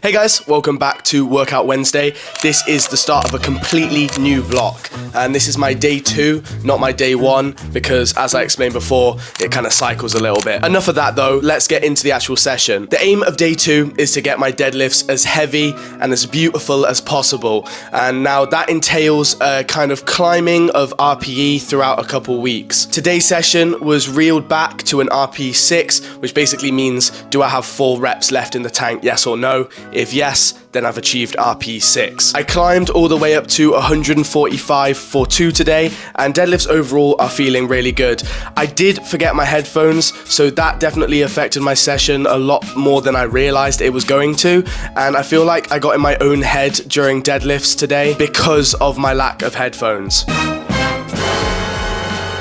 Hey guys, welcome back to Workout Wednesday. This is the start of a completely new block, and this is my day 2, not my day 1, because as I explained before, it kind of cycles a little bit. Enough of that though, let's get into the actual session. The aim of day 2 is to get my deadlifts as heavy and as beautiful as possible, and now that entails a kind of climbing of RPE throughout a couple weeks. Today's session was reeled back to an RPE 6, which basically means, do I have 4 reps left in the tank, yes or no? If yes, then I've achieved RPE 6. I climbed all the way up to 145 for 2 today, and deadlifts overall are feeling really good. I did forget my headphones, so that definitely affected my session a lot more than I realized it was going to, and I feel like I got in my own head during deadlifts today because of my lack of headphones.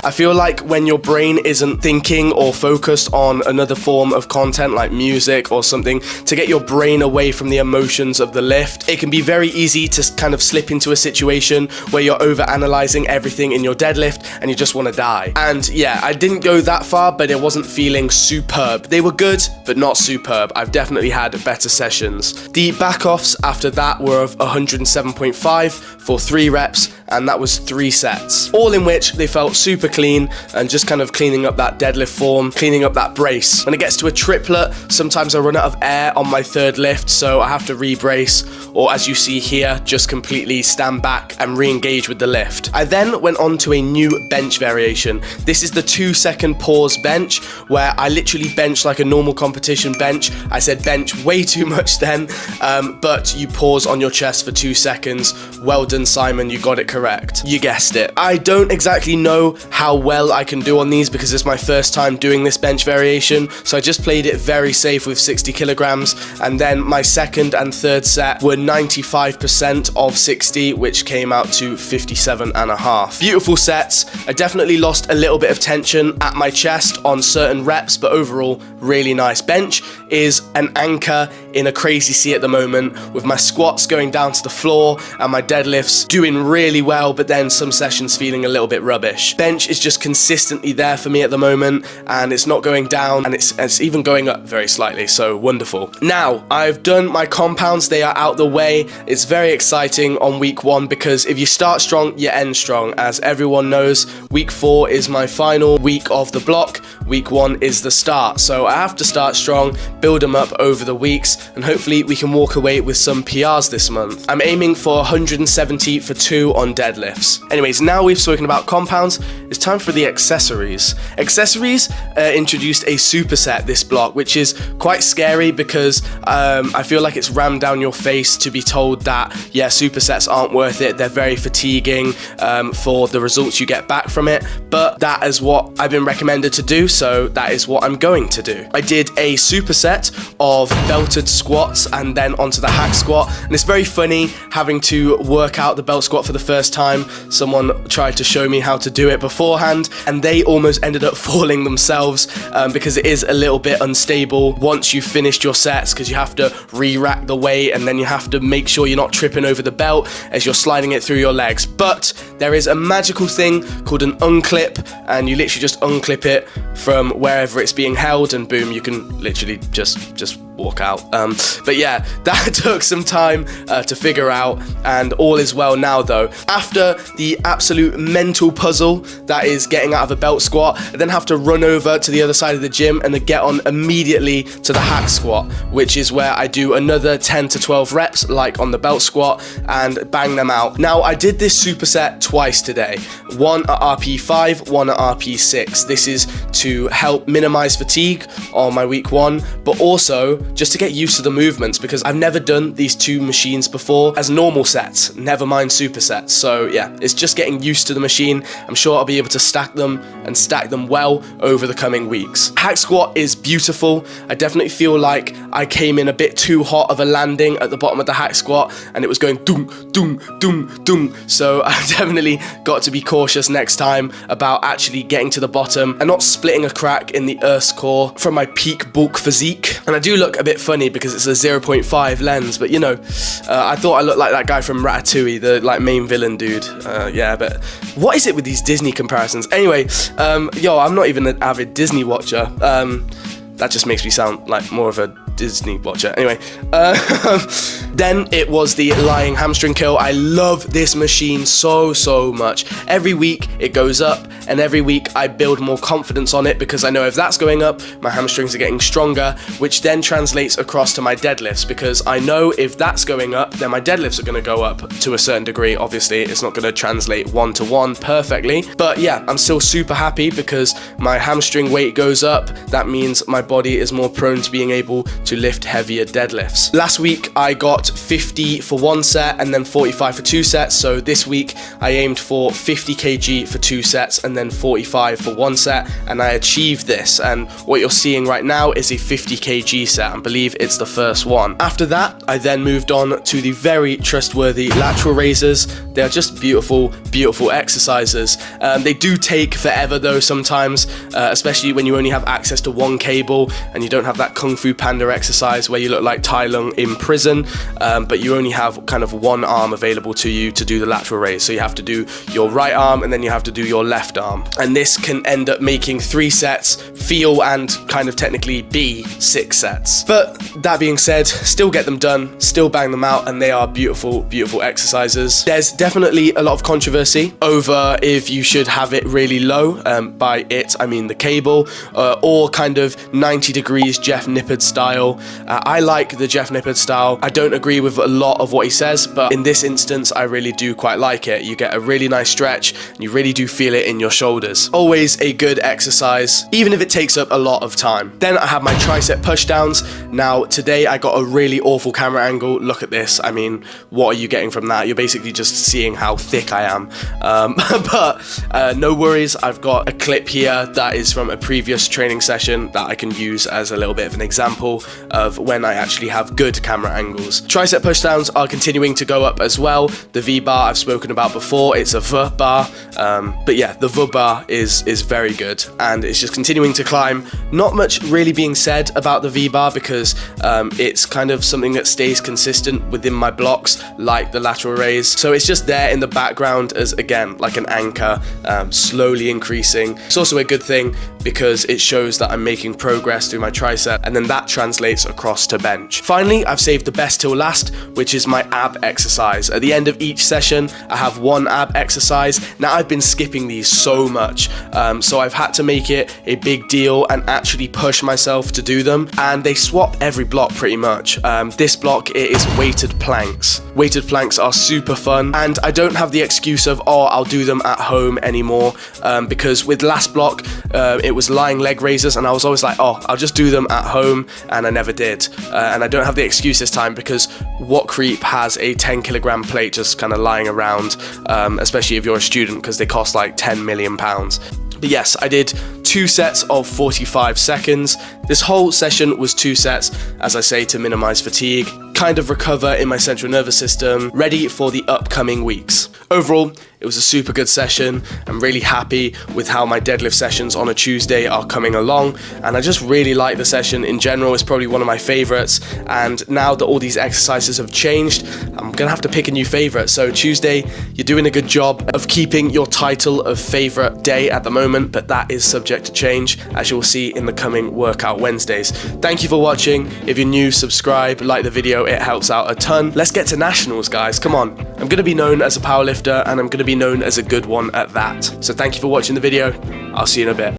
I feel like when your brain isn't thinking or focused on another form of content like music or something to get your brain away from the emotions of the lift, it can be very easy to kind of slip into a situation where you're over-analyzing everything in your deadlift and you just want to die. And yeah, I didn't go that far, but it wasn't feeling superb. They were good, but not superb. I've definitely had better sessions. The back-offs after that were of 107.5 for 3 reps, and that was 3 sets, all in which they felt super clean and just kind of cleaning up that deadlift form, cleaning up that brace. When it gets to a triplet, sometimes I run out of air on my 3rd lift, so I have to re-brace, or as you see here, just completely stand back and re-engage with the lift. I then went on to a new bench variation. This is the 2-second pause bench, where I literally bench like a normal competition bench. I said bench way too much then, but you pause on your chest for 2 seconds. Well done, Simon, you got it correct. You guessed it. I don't exactly know how well I can do on these because it's my first time doing this bench variation, so I just played it very safe with 60 kilograms, and then my 2nd and 3rd set were 95% of 60, which came out to 57.5. Beautiful sets. I definitely lost a little bit of tension at my chest on certain reps, but overall, really nice. Bench is an anchor in a crazy sea at the moment, with my squats going down to the floor and my deadlifts doing really well, but then some sessions feeling a little bit rubbish. Bench is just consistently there for me at the moment, and it's not going down, and it's even going up very slightly, so wonderful. Now, I've done my compounds, they are out the way. It's very exciting on week 1 because if you start strong, you end strong. As everyone knows, week 4 is my final week of the block, week 1 is the start, so I have to start strong, build them up over the weeks, and hopefully we can walk away with some PRs this month. I'm aiming for 170 for 2 on deadlifts. Anyways, now we've spoken about compounds, it's time for the accessories. Accessories introduced a superset this block, which is quite scary because I feel like it's rammed down your face to be told that, yeah, supersets aren't worth it, they're very fatiguing for the results you get back from it, but that is what I've been recommended to do, so that is what I'm going to do. I did a superset of belted squats and then onto the hack squat, and it's very funny having to work out the belt squat for the first time. Someone tried to show me how to do it beforehand, and they almost ended up falling themselves because it is a little bit unstable once you've finished your sets, because you have to re-rack the weight and then you have to make sure you're not tripping over the belt as you're sliding it through your legs. But there is a magical thing called an unclip, and you literally just unclip it from wherever it's being held, and boom, you can literally just walk out. But yeah, that took some time to figure out, and all is well now though. After the absolute mental puzzle that is getting out of a belt squat, I then have to run over to the other side of the gym and get on immediately to the hack squat, which is where I do another 10 to 12 reps like on the belt squat and bang them out. Now, I did this superset twice today, one at RPE 5, one at RPE 6. This is to help minimize fatigue on my week 1, but also just to get used to the movements, because I've never done these 2 machines before as normal sets, never mind supersets. So yeah, it's just getting used to the machine. I'm sure I'll be able to stack them and stack them well over the coming weeks. Hack squat is beautiful. I definitely feel like I came in a bit too hot of a landing at the bottom of the hack squat, and it was going doom, doom, doom, doom. So I've definitely got to be cautious next time about actually getting to the bottom and not splitting a crack in the earth's core from my peak bulk physique. And I do look a bit funny because it's a 0.5 lens, but you know, I thought I looked like that guy from Ratatouille, the like main villain dude. Yeah, but what is it with these Disney comparisons? Anyway, I'm not even an avid Disney watcher. That just makes me sound like more of a Disney watcher. Anyway, then it was the lying hamstring curl. I love this machine so much. Every week it goes up, and every week I build more confidence on it because I know if that's going up, my hamstrings are getting stronger, which then translates across to my deadlifts, because I know if that's going up, then my deadlifts are going to go up to a certain degree. Obviously, it's not going to translate one-to-one perfectly, but yeah, I'm still super happy because my hamstring weight goes up. That means my body is more prone to being able to lift heavier deadlifts. Last week, I got 50 for one set and then 45 for two sets. So this week, I aimed for 50 kg for two sets and then 45 for one set, and I achieved this. And what you're seeing right now is a 50 kg set. I believe it's the first one. After that, I then moved on to the very trustworthy lateral raises. They're just beautiful exercises. They do take forever though sometimes, especially when you only have access to one cable and you don't have that Kung Fu Panda exercise where you look like Tai Lung in prison, but you only have kind of one arm available to you to do the lateral raise. So you have to do your right arm and then you have to do your left arm. And this can end up making 3 sets feel and kind of technically be 6 sets. But that being said, still get them done, still bang them out, and they are beautiful exercises. There's definitely a lot of controversy over if you should have it really low, by it I mean the cable, or kind of 90 degrees Jeff Nippard style. I like the Jeff Nippard style. I don't agree with a lot of what he says, but in this instance I really do quite like it. You get a really nice stretch and you really do feel it in your shoulders. Always a good exercise, even if it takes up a lot of time. Then I have my tricep push downs. Now today I got a really awful camera angle. Look at this. I mean, what are you getting from that? You're basically just seeing how thick I am. But no worries, I've got a clip here that is from a previous training session that I can use as a little bit of an example of when I actually have good camera angles. Tricep push downs are continuing to go up as well. The V bar I've spoken about before, it's a V bar, but yeah, the V bar is very good and it's just continuing to climb. Not much really being said about the V bar because it's kind of something that stays consistent within my blocks, like the lateral raise. So it's just there in the background as, again, like an anchor, slowly increasing. It's also a good thing because it shows that I'm making progress through my tricep, and then that translates across to bench. Finally, I've saved the best till last, which is my ab exercise. At the end of each session, I have one ab exercise. Now I've been skipping these so much, so I've had to make it a big deal and actually push myself to do them, and they swap every block pretty much. This block, it is weighted planks. Weighted planks are super fun, and I don't have the excuse of, oh, I'll do them at home anymore, because with last block, it was lying leg raises, and I was always like, oh, I'll just do them at home, and I never did. And I don't have the excuse this time because what creep has a 10 kilogram plate just kind of lying around, especially if you're a student, because they cost like 10 million pounds. But yes, I did 2 sets of 45 seconds. This whole session was 2 sets, as I say, to minimize fatigue, kind of recover in my central nervous system, ready for the upcoming weeks. Overall, it was a super good session. I'm really happy with how my deadlift sessions on a Tuesday are coming along, and I just really like the session in general. It's probably one of my favorites, and now that all these exercises have changed, I'm gonna have to pick a new favorite. So Tuesday, you're doing a good job of keeping your title of favorite day at the moment, but that is subject to change, as you'll see in the coming workout Wednesdays. Thank you for watching. If you're new, subscribe, like the video, it helps out a ton. Let's get to nationals, guys, come on. I'm gonna be known as a powerlifter, and I'm gonna be known as a good one at that. So thank you for watching the video. I'll see you in a bit.